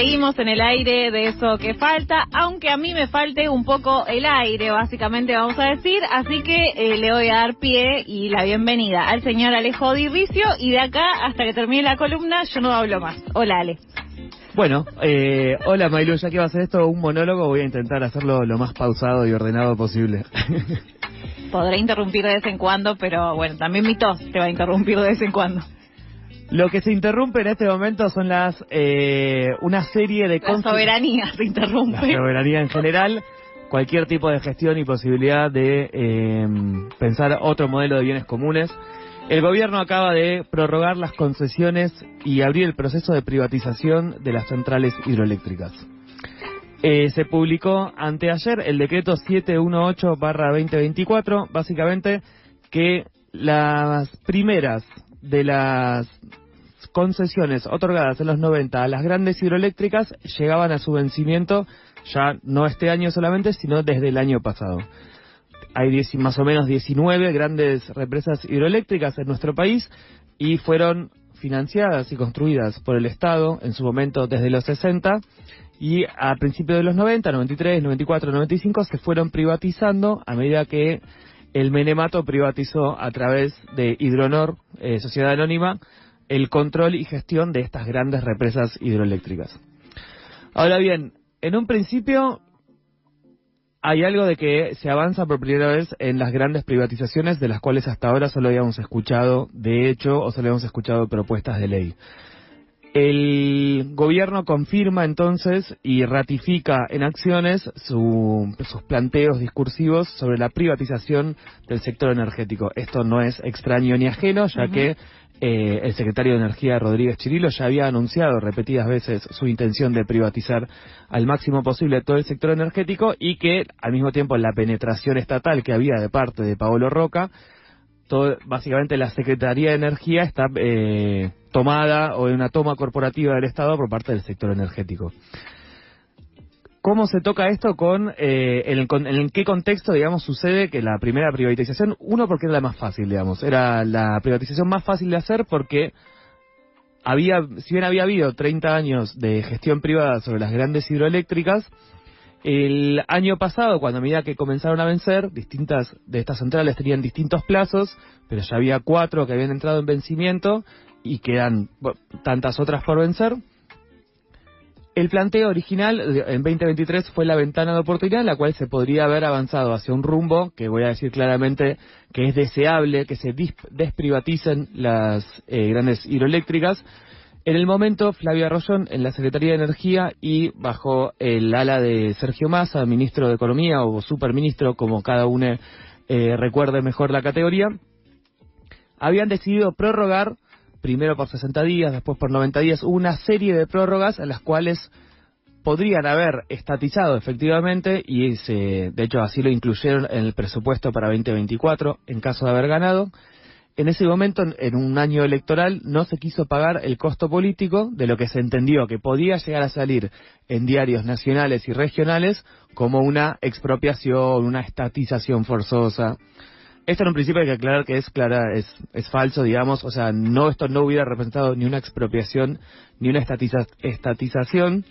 seguimos en el aire de eso que falta, aunque a mí me falte un poco el aire, básicamente vamos a decir, así que le voy a dar pie y la bienvenida al señor Alejo Di Ricio, y de acá hasta que termine la columna yo no hablo más. Hola, Ale. Bueno, hola Mailu, ya que va a ser esto un monólogo, voy a intentar hacerlo lo más pausado y ordenado posible. Podré interrumpir de vez en cuando, pero bueno, también mi tos te va a interrumpir de vez en cuando. Lo que se interrumpe en este momento son una serie de... La soberanía se interrumpe. La soberanía en general, cualquier tipo de gestión y posibilidad de pensar otro modelo de bienes comunes. El gobierno acaba de prorrogar las concesiones y abrir el proceso de privatización de las centrales hidroeléctricas. Se publicó anteayer el decreto 718/2024, básicamente que las primeras de las concesiones otorgadas en los 90 a las grandes hidroeléctricas llegaban a su vencimiento ya no este año solamente, sino desde el año pasado. Hay más o menos 19 grandes represas hidroeléctricas en nuestro país y fueron financiadas y construidas por el Estado en su momento desde los 60, y a principios de los 90, 93, 94, 95 se fueron privatizando a medida que el Menemato privatizó a través de Hidronor, Sociedad Anónima, el control y gestión de estas grandes represas hidroeléctricas. Ahora bien, en un principio hay algo de que se avanza por primera vez en las grandes privatizaciones, de las cuales hasta ahora solo habíamos escuchado de hecho o solo habíamos escuchado propuestas de ley. El gobierno confirma entonces y ratifica en acciones sus planteos discursivos sobre la privatización del sector energético. Esto no es extraño ni ajeno, ya que el secretario de Energía, Rodríguez Chirilo, ya había anunciado repetidas veces su intención de privatizar al máximo posible todo el sector energético, y que al mismo tiempo la penetración estatal que había de parte de Paolo Roca, básicamente la Secretaría de Energía está tomada o en una toma corporativa del Estado por parte del sector energético. ¿Cómo se toca esto en qué contexto, digamos, sucede que la primera privatización? Uno, porque era la más fácil, digamos. Era la privatización más fácil de hacer porque si bien había habido 30 años de gestión privada sobre las grandes hidroeléctricas, el año pasado, cuando a medida que comenzaron a vencer, distintas de estas centrales tenían distintos plazos, pero ya había 4 que habían entrado en vencimiento y quedan tantas otras por vencer. El planteo original en 2023 fue la ventana de oportunidad, en la cual se podría haber avanzado hacia un rumbo que voy a decir claramente que es deseable, que se desprivaticen las grandes hidroeléctricas. En el momento, Flavia Rollón, en la Secretaría de Energía y bajo el ala de Sergio Massa, ministro de Economía o superministro, como cada uno recuerde mejor la categoría, habían decidido prorrogar, primero por 60 días, después por 90 días, una serie de prórrogas en las cuales podrían haber estatizado efectivamente, y de hecho así lo incluyeron en el presupuesto para 2024, en caso de haber ganado. En ese momento, en un año electoral, no se quiso pagar el costo político de lo que se entendió que podía llegar a salir en diarios nacionales y regionales como una expropiación, una estatización forzosa. Esto en un principio hay que aclarar que es falso, digamos, o sea, esto no hubiera representado ni una expropiación ni una estatización,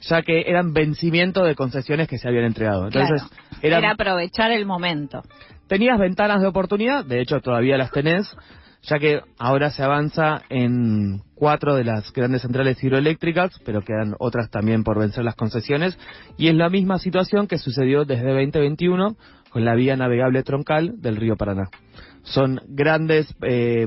ya que eran vencimiento de concesiones que se habían entregado. Entonces, claro, era aprovechar el momento. Tenías ventanas de oportunidad, de hecho todavía las tenés, ya que ahora se avanza en 4 de las grandes centrales hidroeléctricas, pero quedan otras también por vencer las concesiones, y es la misma situación que sucedió desde 2021 con la vía navegable troncal del río Paraná. Son grandes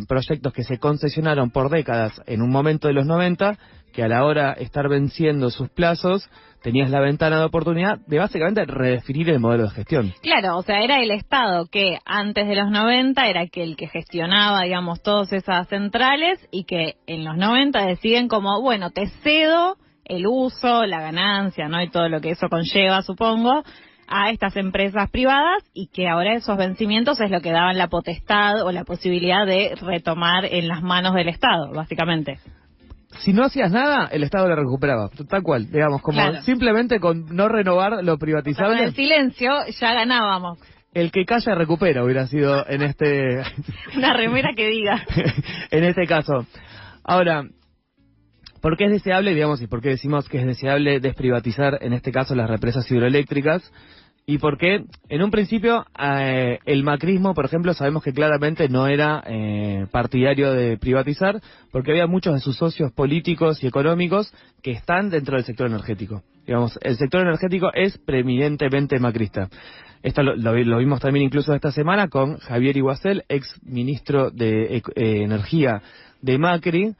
proyectos que se concesionaron por décadas en un momento de los 90, que a la hora de estar venciendo sus plazos, tenías la ventana de oportunidad de básicamente redefinir el modelo de gestión. Claro, o sea, era el Estado que antes de los 90 era el que gestionaba, digamos, todas esas centrales, y que en los 90 deciden como, bueno, te cedo el uso, la ganancia, ¿no? Y todo lo que eso conlleva, supongo, a estas empresas privadas, y que ahora esos vencimientos es lo que daban la potestad o la posibilidad de retomar en las manos del Estado, básicamente. Si no hacías nada, el Estado lo recuperaba, tal cual, digamos, como claro. Simplemente con no renovar lo privatizable. O sea, con el silencio ya ganábamos. El que calla recupera hubiera sido en una remera que diga. En este caso. Ahora, ¿Por qué es deseable, digamos, y por qué decimos que es deseable desprivatizar, en este caso, las represas hidroeléctricas? Y por qué, en un principio, el macrismo, por ejemplo, sabemos que claramente no era partidario de privatizar, porque había muchos de sus socios políticos y económicos que están dentro del sector energético. Digamos, el sector energético es preeminentemente macrista. Esto lo vimos también incluso esta semana con Javier Iguazel, ex ministro de Energía de Macri,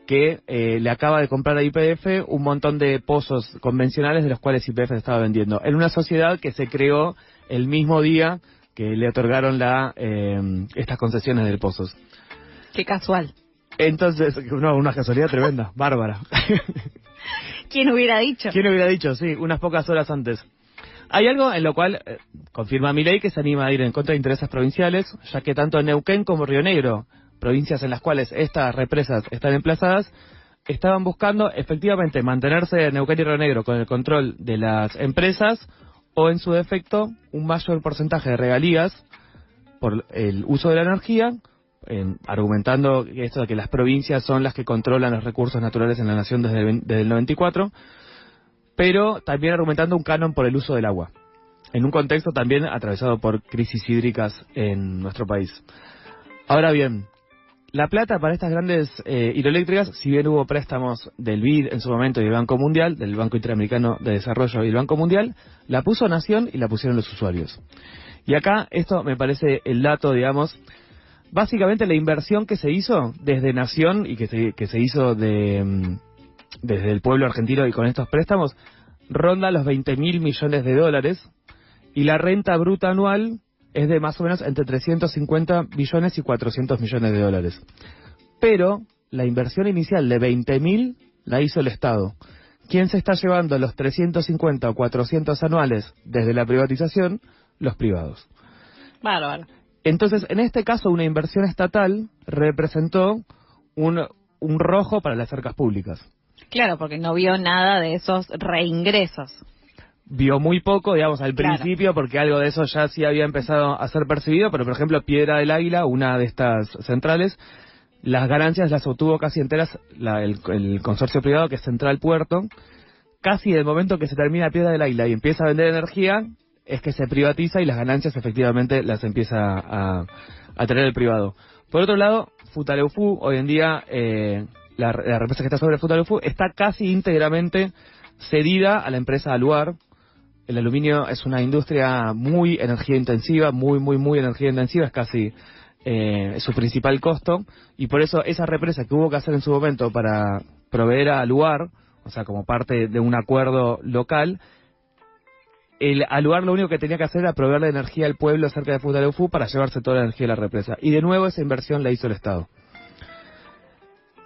que le acaba de comprar a YPF un montón de pozos convencionales de los cuales YPF estaba vendiendo, en una sociedad que se creó el mismo día que le otorgaron estas concesiones de pozos. Qué casual. Entonces, no, una casualidad tremenda, bárbara. ¿Quién hubiera dicho? ¿Quién hubiera dicho? Sí, unas pocas horas antes. Hay algo en lo cual confirma Milei que se anima a ir en contra de intereses provinciales, ya que tanto Neuquén como Río Negro, provincias en las cuales estas represas están emplazadas, estaban buscando efectivamente mantenerse en Neuquén y Río Negro con el control de las empresas o, en su defecto, un mayor porcentaje de regalías por el uso de la energía, argumentando esto de que las provincias son las que controlan los recursos naturales en la nación desde el 94, pero también argumentando un canon por el uso del agua, en un contexto también atravesado por crisis hídricas en nuestro país. Ahora bien, la plata para estas grandes hidroeléctricas, si bien hubo préstamos del BID en su momento y del Banco Mundial, del Banco Interamericano de Desarrollo y el Banco Mundial, la puso Nación y la pusieron los usuarios. Y acá, esto me parece el dato, digamos, básicamente la inversión que se hizo desde Nación y que se hizo desde el pueblo argentino y con estos préstamos, ronda los 20.000 millones de dólares, y la renta bruta anual es de más o menos entre 350 millones y 400 millones de dólares. Pero la inversión inicial de 20.000 la hizo el Estado. ¿Quién se está llevando los 350 o 400 anuales desde la privatización? Los privados. Bárbaro. Entonces, en este caso, una inversión estatal representó un rojo para las arcas públicas. Claro, porque no vio nada de esos reingresos. Vio muy poco, digamos, al Claro. principio, porque algo de eso ya sí había empezado a ser percibido, pero por ejemplo Piedra del Águila, una de estas centrales, las ganancias las obtuvo casi enteras el consorcio privado, que es Central Puerto. Casi del momento que se termina Piedra del Águila y empieza a vender energía, es que se privatiza y las ganancias efectivamente las empieza a tener el privado. Por otro lado, Futaleufú, hoy en día la represa que está sobre Futaleufú está casi íntegramente cedida a la empresa Aluar. El aluminio es una industria muy energía intensiva, muy energía intensiva, es casi su principal costo, y por eso esa represa que hubo que hacer en su momento para proveer a Aluar, o sea, como parte de un acuerdo local, el Aluar lo único que tenía que hacer era proveerle energía al pueblo cerca de Futaleufú para llevarse toda la energía de la represa, y de nuevo esa inversión la hizo el Estado.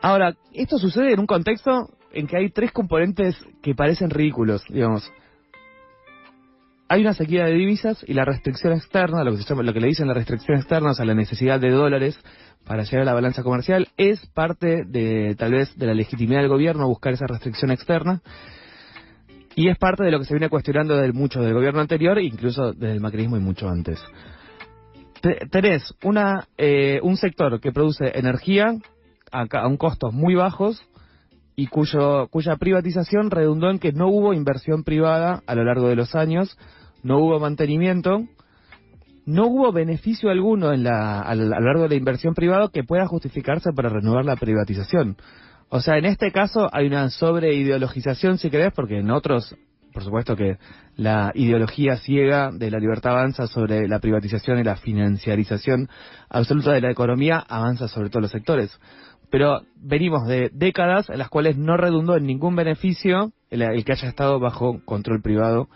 Ahora, esto sucede en un contexto en que hay tres componentes que parecen ridículos, digamos. Hay una sequía de divisas y la restricción externa, lo que le dicen la restricción externa, o sea, la necesidad de dólares para llegar a la balanza comercial, es parte de, tal vez, de la legitimidad del gobierno buscar esa restricción externa, y es parte de lo que se viene cuestionando mucho del gobierno anterior, incluso desde el macrismo y mucho antes. Tenés un sector que produce energía a un costos muy bajos y cuya privatización redundó en que no hubo inversión privada a lo largo de los años, no hubo mantenimiento, no hubo beneficio alguno a lo largo de la inversión privada que pueda justificarse para renovar la privatización. O sea, en este caso hay una sobreideologización, si querés, porque en otros, por supuesto que la ideología ciega de la libertad avanza sobre la privatización y la financiarización absoluta de la economía avanza sobre todos los sectores. Pero venimos de décadas en las cuales no redundó en ningún beneficio el que haya estado bajo control privado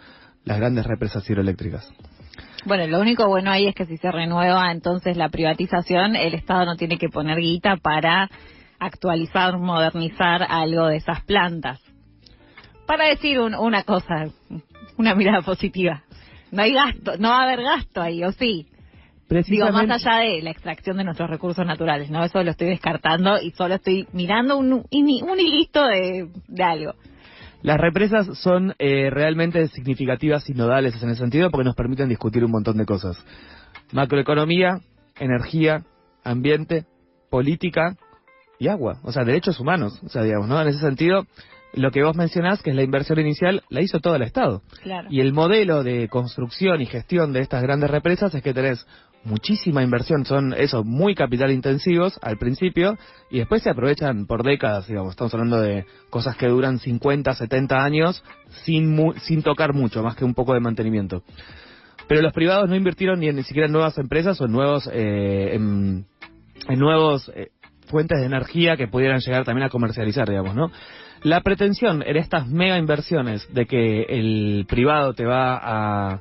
las grandes represas hidroeléctricas. Bueno, lo único bueno ahí es que si se renueva entonces la privatización, el Estado no tiene que poner guita para actualizar, modernizar algo de esas plantas. Para decir una cosa, una mirada positiva. No hay gasto, no va a haber gasto ahí, ¿o sí? Digo, más allá de la extracción de nuestros recursos naturales, ¿no? Eso lo estoy descartando y solo estoy mirando un hilito de algo. Las represas son realmente significativas y nodales en ese sentido porque nos permiten discutir un montón de cosas. Macroeconomía, energía, ambiente, política y agua, o sea, derechos humanos, o sea, digamos, ¿no? En ese sentido, lo que vos mencionás, que es la inversión inicial, la hizo todo el Estado. Claro. Y el modelo de construcción y gestión de estas grandes represas es que tenés muchísima inversión, son eso, muy capital intensivos al principio, y después se aprovechan por décadas, digamos, estamos hablando de cosas que duran 50, 70 años sin tocar mucho, más que un poco de mantenimiento. Pero los privados no invirtieron ni siquiera en nuevas empresas o en nuevos fuentes de energía que pudieran llegar también a comercializar, digamos, ¿no? La pretensión en estas mega inversiones de que el privado te va a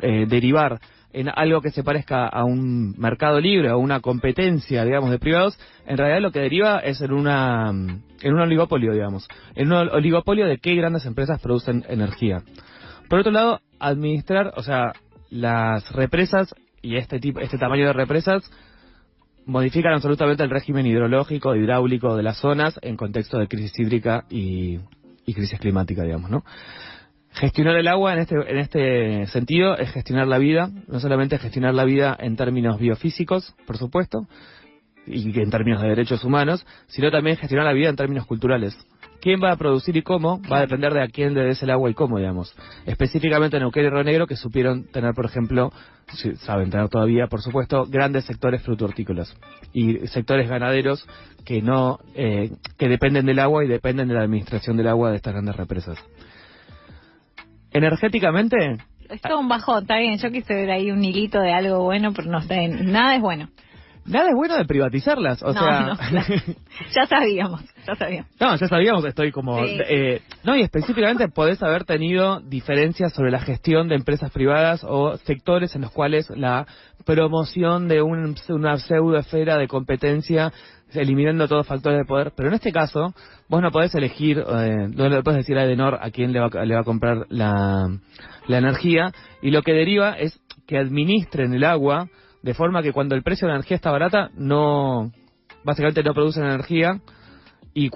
derivar en algo que se parezca a un mercado libre o una competencia, digamos, de privados, en realidad lo que deriva es en un oligopolio, digamos, en un oligopolio de qué grandes empresas producen energía. Por otro lado, administrar, o sea, las represas y este tamaño de represas modifican absolutamente el régimen hidrológico, hidráulico de las zonas en contexto de crisis hídrica y crisis climática, digamos, ¿no? Gestionar el agua en este sentido es gestionar la vida, no solamente gestionar la vida en términos biofísicos, por supuesto, y en términos de derechos humanos, sino también gestionar la vida en términos culturales. ¿Quién va a producir y cómo? Va a depender de a quién le des el agua y cómo, digamos. Específicamente en Neuquén y Río Negro, que supieron tener, por ejemplo, saben tener todavía, por supuesto, grandes sectores frutohortícolas y sectores ganaderos que dependen del agua y dependen de la administración del agua de estas grandes represas. Energéticamente... Es todo un bajón, está bien, yo quise ver ahí un hilito de algo bueno, pero no sé, nada es bueno. Nada es bueno de privatizarlas, o sea... No, ya sabíamos. No, ya sabíamos, estoy como... Sí. No, y específicamente podés haber tenido diferencias sobre la gestión de empresas privadas o sectores en los cuales la promoción de una pseudoesfera de competencia, eliminando todos los factores de poder, pero en este caso, vos no podés elegir, no le podés decir a Edenor a quién le va a comprar la energía, y lo que deriva es que administren el agua de forma que cuando el precio de la energía está barata, básicamente no producen energía, y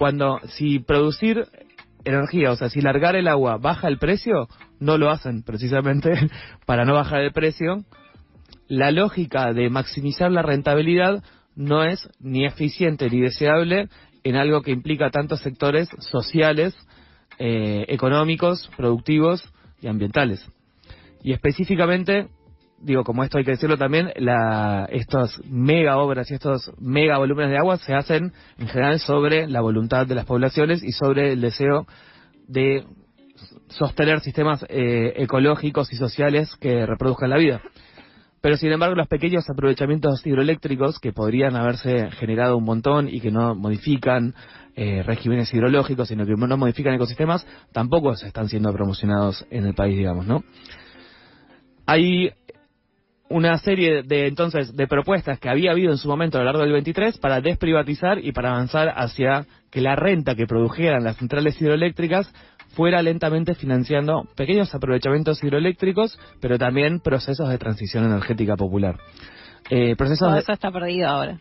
si producir energía, o sea, si largar el agua baja el precio, no lo hacen precisamente para no bajar el precio. La lógica de maximizar la rentabilidad no es ni eficiente ni deseable en algo que implica tantos sectores sociales, económicos, productivos y ambientales. Y específicamente, digo, como esto hay que decirlo también, estas mega obras y estos mega volúmenes de agua se hacen en general sobre la voluntad de las poblaciones y sobre el deseo de sostener sistemas ecológicos y sociales que reproduzcan la vida. Pero sin embargo, los pequeños aprovechamientos hidroeléctricos que podrían haberse generado un montón y que no modifican regímenes hidrológicos, sino que no modifican ecosistemas, tampoco se están siendo promocionados en el país, digamos, ¿no? Hay una serie de propuestas que había habido en su momento a lo largo del 23 para desprivatizar y para avanzar hacia que la renta que produjeran las centrales hidroeléctricas fuera lentamente financiando pequeños aprovechamientos hidroeléctricos, pero también procesos de transición energética popular. Todo eso está perdido ahora.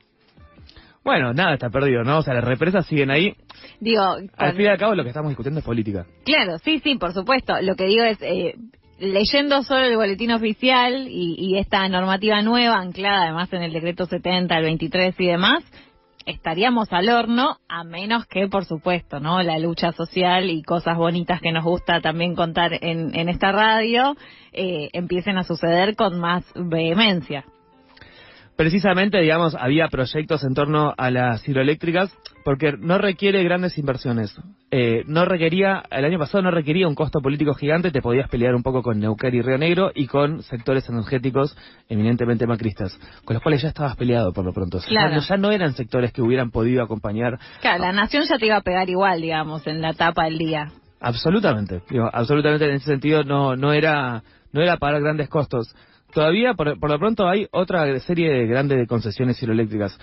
Bueno, nada está perdido, ¿no? O sea, las represas siguen ahí. Digo, al fin y al cabo lo que estamos discutiendo es política. Claro, sí, por supuesto. Lo que digo es... leyendo solo el boletín oficial y esta normativa nueva, anclada además en el decreto 70, el 23 y demás, estaríamos al horno, a menos que, por supuesto, ¿no? La lucha social y cosas bonitas que nos gusta también contar en esta radio, empiecen a suceder con más vehemencia. Precisamente, digamos, había proyectos en torno a las hidroeléctricas porque no requiere grandes inversiones. El año pasado no requería un costo político gigante, te podías pelear un poco con Neuquén y Río Negro y con sectores energéticos eminentemente macristas, con los cuales ya estabas peleado por lo pronto. Claro. Ya no eran sectores que hubieran podido acompañar. Claro, la nación ya te iba a pegar igual, digamos, en la tapa del día. Absolutamente, absolutamente en ese sentido no era para grandes costos. Todavía, por lo pronto, hay otra serie de grandes concesiones hidroeléctricas.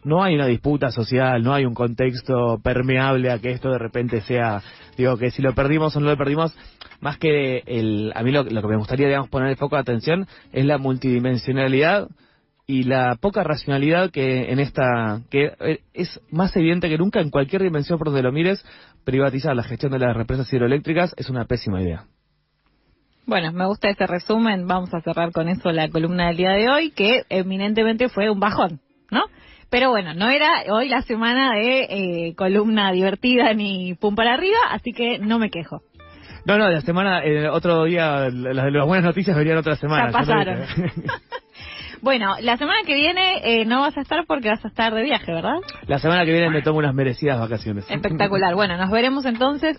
No hay una disputa social, no hay un contexto permeable a que esto de repente sea, que si lo perdimos o no lo perdimos, más que a mí lo que me gustaría, digamos, poner el foco de atención es la multidimensionalidad y la poca racionalidad que es más evidente que nunca en cualquier dimensión por donde lo mires. Privatizar la gestión de las represas hidroeléctricas es una pésima idea. Bueno, me gusta ese resumen. Vamos a cerrar con eso la columna del día de hoy, que eminentemente fue un bajón, ¿no? Pero bueno, no era hoy la semana de columna divertida ni pum para arriba, así que no me quejo. No, la semana, otro día, las buenas noticias venían otra semana. Ya pasaron. Bueno, la semana que viene no vas a estar porque vas a estar de viaje, ¿verdad? La semana que viene me tomo unas merecidas vacaciones. Espectacular. Bueno, nos veremos entonces.